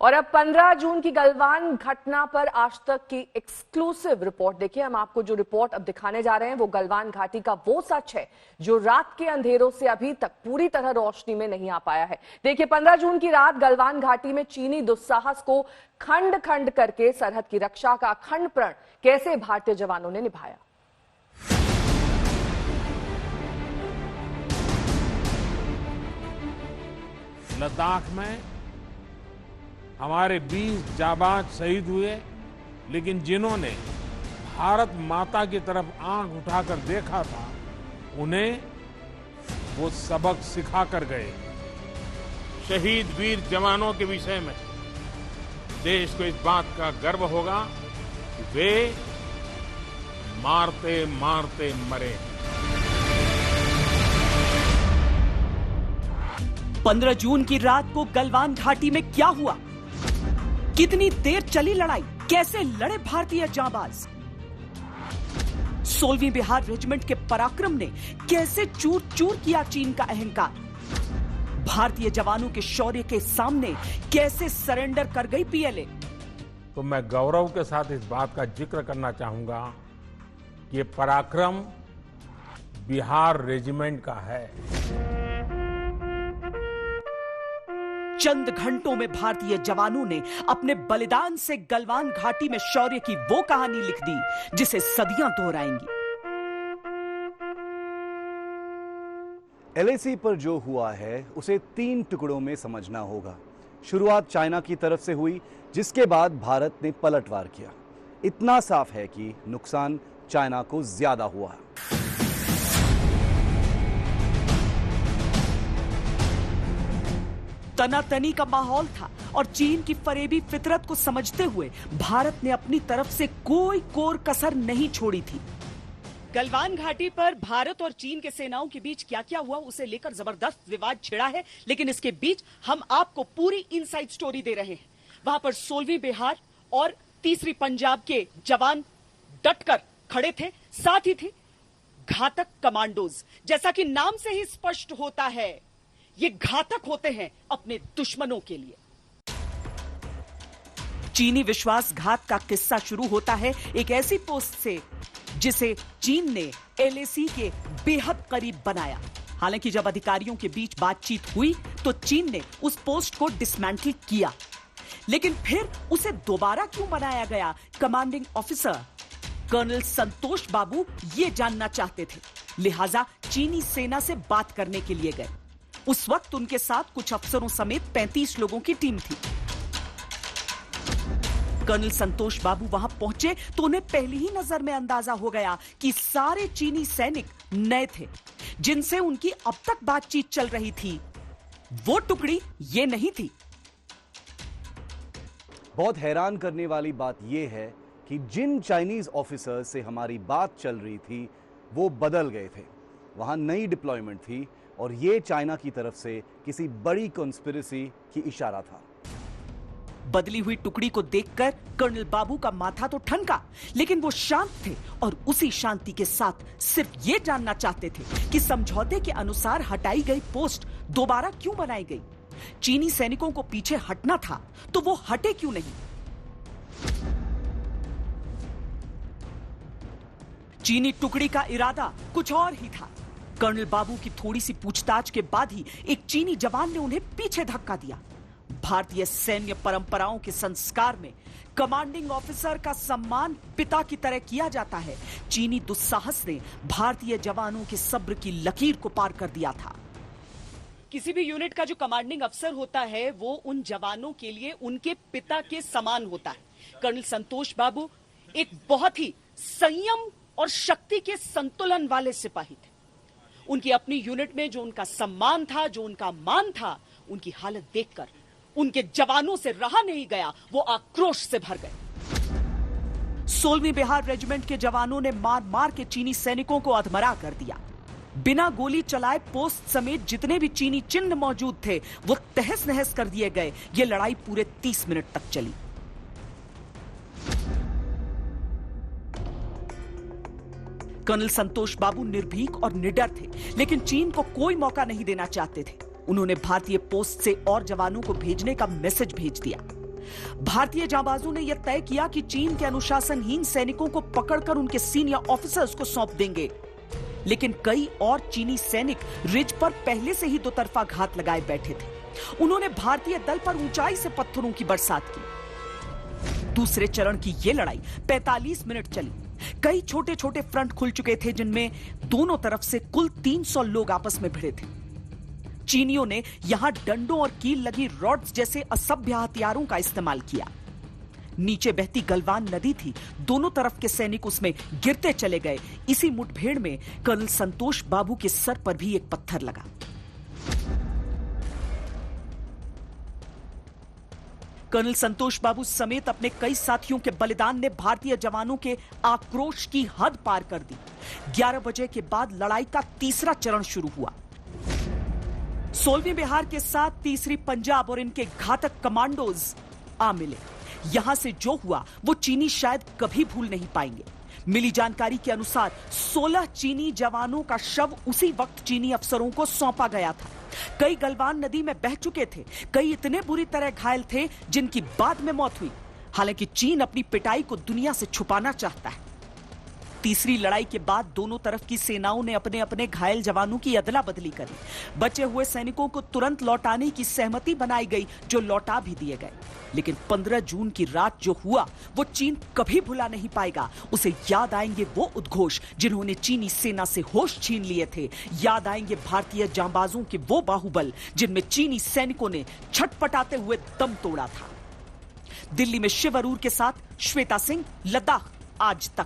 और अब 15 जून की गलवान घटना पर आज तक की एक्सक्लूसिव रिपोर्ट देखिए। हम आपको जो रिपोर्ट अब दिखाने जा रहे हैं वो गलवान घाटी का वो सच है जो रात के अंधेरों से अभी तक पूरी तरह रोशनी में नहीं आ पाया है। देखिए, 15 जून की रात गलवान घाटी में चीनी दुस्साहस को खंड खंड करके सरहद की रक्षा का अखंड प्रण कैसे भारतीय जवानों ने निभाया। लद्दाख में हमारे 20 जाबाज शहीद हुए, लेकिन जिन्होंने भारत माता की तरफ आंख उठाकर देखा था, उन्हें वो सबक सिखा कर गए। शहीद वीर जवानों के विषय में देश को इस बात का गर्व होगा कि वे मारते मारते मरे। 15 जून की रात को गलवान घाटी में क्या हुआ? कितनी देर चली लड़ाई? कैसे लड़े भारतीय जांबाज? 16वीं बिहार रेजिमेंट के पराक्रम ने कैसे चूर चूर किया चीन का अहंकार? भारतीय जवानों के शौर्य के सामने कैसे सरेंडर कर गई पीएलए? तो मैं गौरव के साथ इस बात का जिक्र करना चाहूंगा कि ये पराक्रम बिहार रेजिमेंट का है। चंद घंटों में भारतीय जवानों ने अपने बलिदान से गलवान घाटी में शौर्य की वो कहानी लिख दी जिसे सदियां दोहराएंगी। एलएसी पर जो हुआ है उसे 3 टुकड़ों में समझना होगा। शुरुआत चाइना की तरफ से हुई, जिसके बाद भारत ने पलटवार किया। इतना साफ है कि नुकसान चाइना को ज्यादा हुआ है। तनातनी का माहौल था और चीन की फरेबी फितरत को समझते हुए भारत ने अपनी तरफ से कोई कोर कसर नहीं छोड़ी थी। गलवान घाटी पर भारत और चीन के सेनाओं के बीच क्या क्या हुआ उसे लेकर जबरदस्त विवाद छिड़ा है, लेकिन इसके बीच हम आपको पूरी इनसाइड स्टोरी दे रहे हैं। वहां पर 16वीं बिहार और 3री पंजाब के जवान डटकर खड़े थे, साथ ही थे घातक कमांडोज। जैसा कि नाम से ही स्पष्ट होता है, ये घातक होते हैं अपने दुश्मनों के लिए। चीनी विश्वासघात का किस्सा शुरू होता है एक ऐसी पोस्ट से जिसे चीन ने एलएसी के बेहद करीब बनाया। हालांकि जब अधिकारियों के बीच बातचीत हुई तो चीन ने उस पोस्ट को डिसमेंटल किया, लेकिन फिर उसे दोबारा क्यों बनाया गया? कमांडिंग ऑफिसर कर्नल संतोष बाबू ये जानना चाहते थे, लिहाजा चीनी सेना से बात करने के लिए गए। उस वक्त उनके साथ कुछ अफसरों समेत 35 लोगों की टीम थी। कर्नल संतोष बाबू वहां पहुंचे तो उन्हें पहली ही नजर में अंदाजा हो गया कि सारे चीनी सैनिक नए थे जिनसे उनकी अब तक बातचीत चल रही थी। वो टुकड़ी ये नहीं थी। बहुत हैरान करने वाली बात यह है कि जिन चाइनीज ऑफिसर से हमारी बात चल रही थी वो बदल गए थे। वहां नई डिप्लॉयमेंट थी और ये चाइना की तरफ से किसी बड़ी कॉन्स्पिरेसी की इशारा था। बदली हुई टुकड़ी को देखकर कर्नल बाबू का माथा तो ठनका, लेकिन वो शांत थे और उसी शांति के साथ सिर्फ ये जानना चाहते थे कि समझौते के अनुसार हटाई गई पोस्ट दोबारा क्यों बनाई गई। चीनी सैनिकों को पीछे हटना था तो वो हटे क्यों नहीं? चीनी टुकड़ी का इरादा कुछ और ही था। कर्नल बाबू की थोड़ी सी पूछताछ के बाद ही एक चीनी जवान ने उन्हें पीछे धक्का दिया। भारतीय सैन्य परंपराओं के संस्कार में कमांडिंग ऑफिसर का सम्मान पिता की तरह किया जाता है। चीनी दुस्साहस ने भारतीय जवानों के सब्र की लकीर को पार कर दिया था। किसी भी यूनिट का जो कमांडिंग अफसर होता है वो उन जवानों के लिए उनके पिता के समान होता है। कर्नल संतोष बाबू एक बहुत ही संयम और शक्ति के संतुलन वाले सिपाही थे। उनकी अपनी यूनिट में जो उनका सम्मान था, जो उनका मान था, उनकी हालत देखकर उनके जवानों से रहा नहीं गया। वो आक्रोश से भर गए। 16वीं बिहार रेजिमेंट के जवानों ने मार मार के चीनी सैनिकों को अधमरा कर दिया। बिना गोली चलाए पोस्ट समेत जितने भी चीनी चिन्ह मौजूद थे वो तहस नहस कर दिए गए। ये लड़ाई पूरे 30 मिनट तक चली। कर्नल संतोष बाबू निर्भीक और निडर थे, लेकिन चीन को कोई मौका नहीं देना चाहते थे। उन्होंने भारतीय पोस्ट से और जवानों को भेजने का मैसेज भेज दिया। भारतीय जांबाजों ने यह तय किया कि चीन के अनुशासनहीन सैनिकों को पकड़कर उनके सीनियर ऑफिसर्स को सौंप देंगे। लेकिन कई और चीनी सैनिक रिज पर पहले से ही दो तरफा घात लगाए बैठे थे। उन्होंने भारतीय दल पर ऊंचाई से पत्थरों की बरसात की। दूसरे चरण की यह लड़ाई 45 मिनट चली। कई छोटे छोटे फ्रंट खुल चुके थे, जिनमें दोनों तरफ से कुल 300 लोग आपस में भिड़े थे। चीनियों ने यहां डंडों और कील लगी रॉड्स जैसे असभ्य हथियारों का इस्तेमाल किया। नीचे बहती गलवान नदी थी, दोनों तरफ के सैनिक उसमें गिरते चले गए। इसी मुठभेड़ में कर्नल संतोष बाबू के सर पर भी एक पत्थर लगा। कर्नल संतोष बाबू समेत अपने कई साथियों के बलिदान ने भारतीय जवानों के आक्रोश की हद पार कर दी। 11 बजे के बाद लड़ाई का तीसरा चरण शुरू हुआ। 16वीं बिहार के साथ तीसरी पंजाब और इनके घातक कमांडोज आ मिले। यहां से जो हुआ वो चीनी शायद कभी भूल नहीं पाएंगे। मिली जानकारी के अनुसार 16 चीनी जवानों का शव उसी वक्त चीनी अफसरों को सौंपा गया था। कई गलवान नदी में बह चुके थे, कई इतने बुरी तरह घायल थे जिनकी बाद में मौत हुई। हालांकि चीन अपनी पिटाई को दुनिया से छुपाना चाहता है। तीसरी लड़ाई के बाद दोनों तरफ की सेनाओं ने अपने अपने घायल जवानों की अदला बदली करी। बचे हुए सैनिकों को तुरंत लौटाने की सहमति बनाई गई, जो लौटा भी दिए गए। लेकिन 15 जून की रात जो हुआ वो चीन कभी भुला नहीं पाएगा। उसे याद आएंगे वो उद्घोष जिन्होंने चीनी सेना से होश छीन लिए थे। याद आएंगे भारतीय जांबाजों के वो बाहुबल जिनमें चीनी सैनिकों ने छटपटाते हुए दम तोड़ा था। दिल्ली में शिव अरूर के साथ श्वेता सिंह, लद्दाख आज तक।